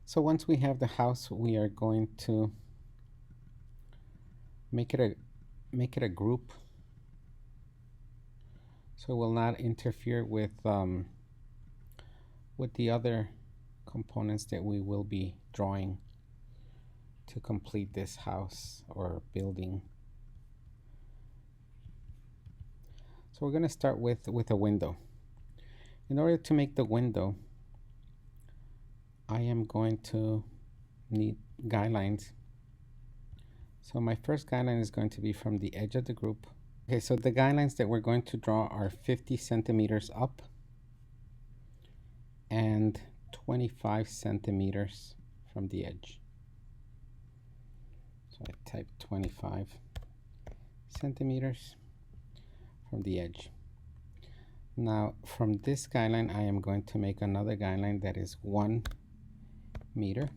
So once we have the house, we are going to make it a group, so it will not interfere with the other components that we will be drawing to complete this house or building. So we're going to start with a window. In order to make the window, I am going to need guidelines. So my first guideline is going to be from the edge of the group. Okay, so the guidelines that we're going to draw are 50 centimeters up and 25 centimeters from the edge. So I type 25 centimeters from the edge. Now from this guideline, I am going to make another guideline that is 1 meter.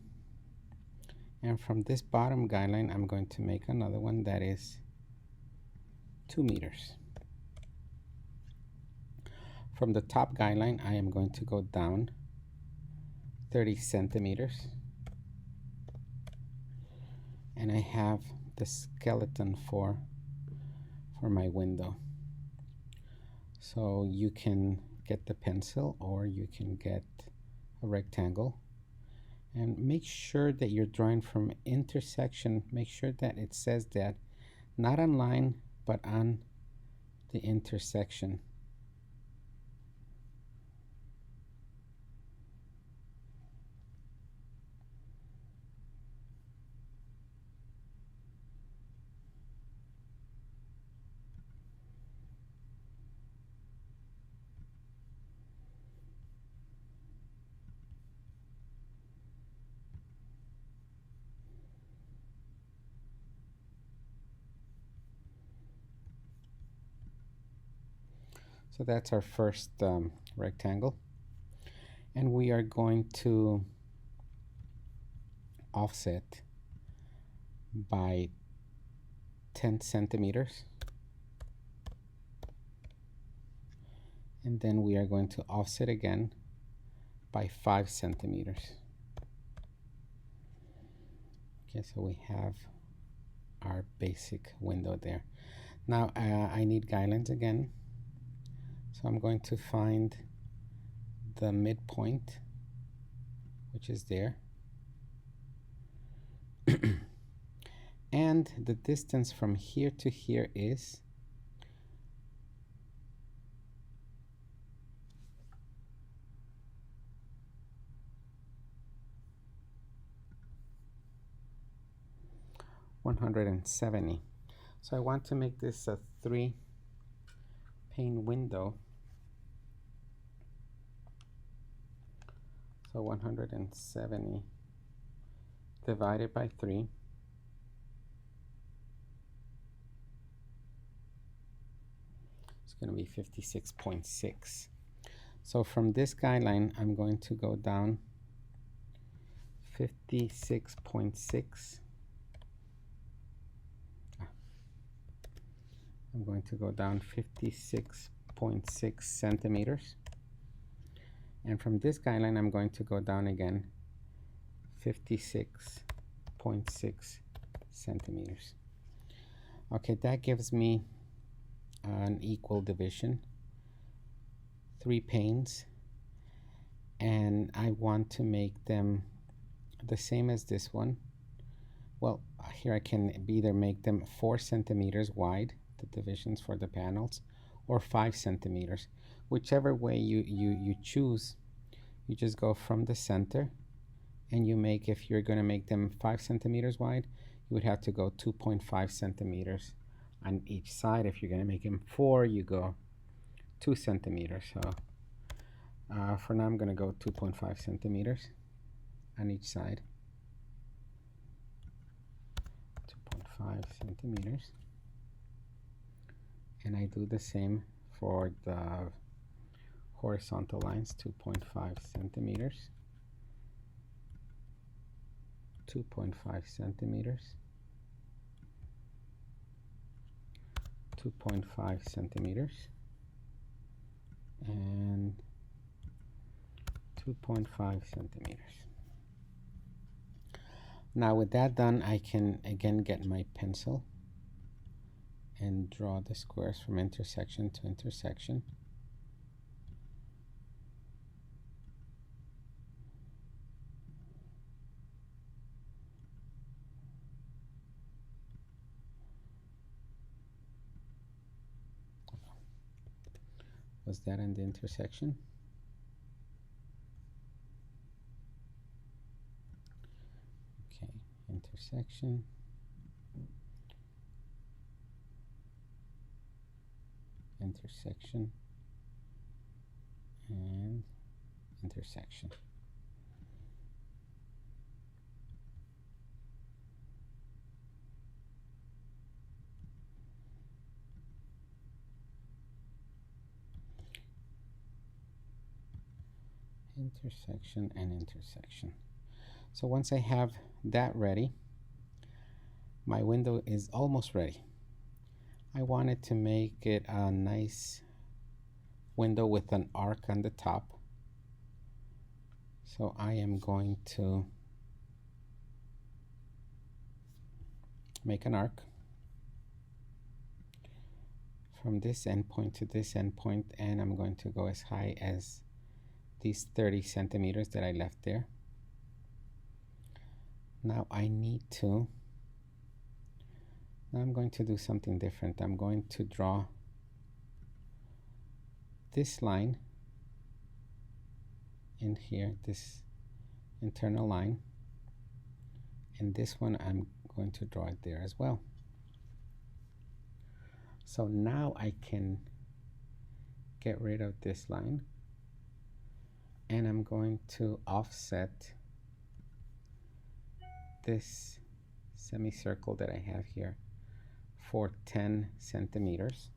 And from this bottom guideline, I'm going to make another one that is 2 meters. From the top guideline, I am going to go down 30 centimeters. And I have the skeleton for my window. So you can get the pencil or you can get a rectangle. And make sure that you're drawing from intersection. Make sure that it says that not on line, but on the intersection. So that's our first rectangle. And we are going to offset by 10 centimeters. And then we are going to offset again by 5 centimeters. Okay, so we have our basic window there. Now I need guidelines again. So I'm going to find the midpoint, which is there. And the distance from here to here is 170. So I want to make this a 3-pane window. So 170 divided by 3 is going to be 56.6. So from this guideline, I'm going to go down 56.6. I'm going to go down 56.6 centimeters. And from this guideline, I'm going to go down again 56.6 centimeters. Okay, that gives me an equal division, 3 panes, and I want to make them the same as this one. Well, here I can either make them 4 centimeters wide, the divisions for the panels, or 5 centimeters. Whichever way you choose, you just go from the center and you make, if you're going to make them 5 centimeters wide, you would have to go 2.5 centimeters on each side. If you're going to make them 4, you go 2 centimeters. So for now, I'm going to go 2.5 centimeters on each side. 2.5 centimeters. And I do the same for the horizontal lines, 2.5 centimeters, 2.5 centimeters, 2.5 centimeters, and 2.5 centimeters. Now with that done, I can again get my pencil and draw the squares from intersection to intersection. Was that in the intersection? Okay, intersection. Intersection. And intersection. Intersection and intersection. So once I have that ready, my window is almost ready. I wanted to make it a nice window with an arc on the top. So I am going to make an arc from this endpoint to this endpoint, and I'm going to go as high as these 30 centimeters that I left there. Now I'm going to do something different. I'm going to draw this line in here, this internal line, and this one I'm going to draw it there as well. So now I can get rid of this line, and I'm going to offset this semicircle that I have here for 10 centimeters.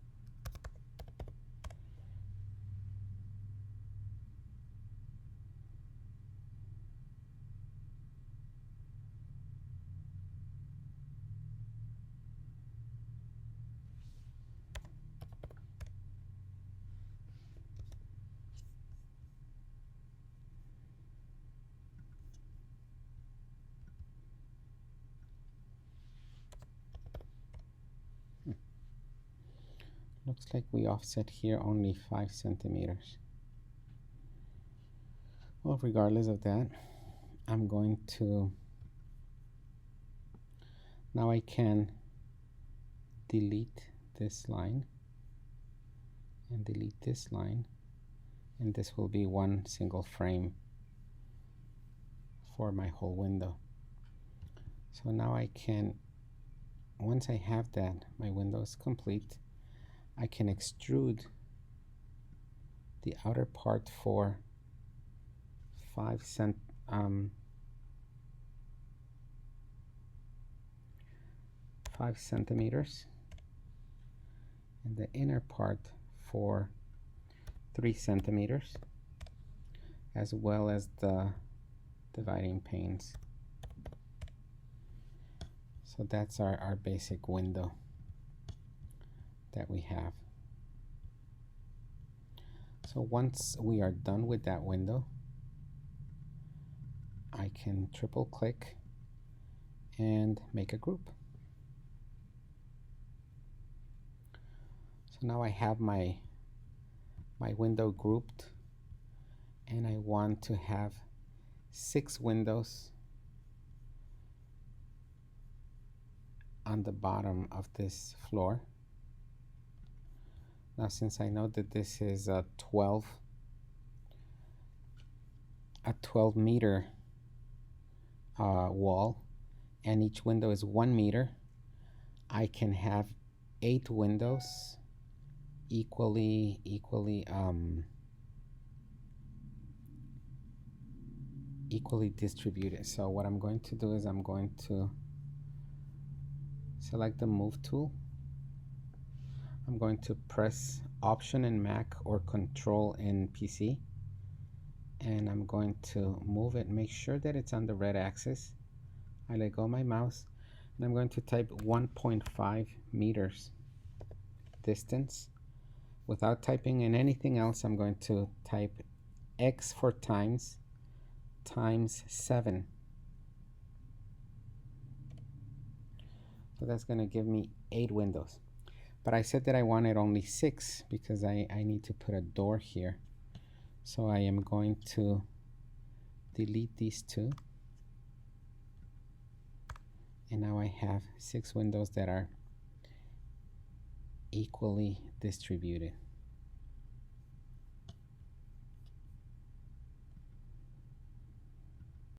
Looks like we offset here only 5 centimeters. Well, regardless of that, I'm going to, now I can delete this line and delete this line, and this will be one single frame for my whole window. So now I can, once I have that, my window is complete. I can extrude the outer part for 5 centimeters, and the inner part for 3 centimeters, as well as the dividing panes. So that's our basic window that we have. So once we are done with that window, I can triple click and make a group. So now I have my window grouped, and I want to have 6 windows on the bottom of this floor. Now, since I know that this is a 12 meter wall, and each window is 1 meter, I can have 8 windows equally distributed. So what I'm going to do is I'm going to select the move tool. I'm going to press Option in Mac or Control in PC, and I'm going to move it, make sure that it's on the red axis. I let go of my mouse, and I'm going to type 1.5 meters distance. Without typing in anything else, I'm going to type X for times 7. So that's going to give me 8 windows. But I said that I wanted only 6 because I need to put a door here. So I am going to delete these 2. And now I have 6 windows that are equally distributed.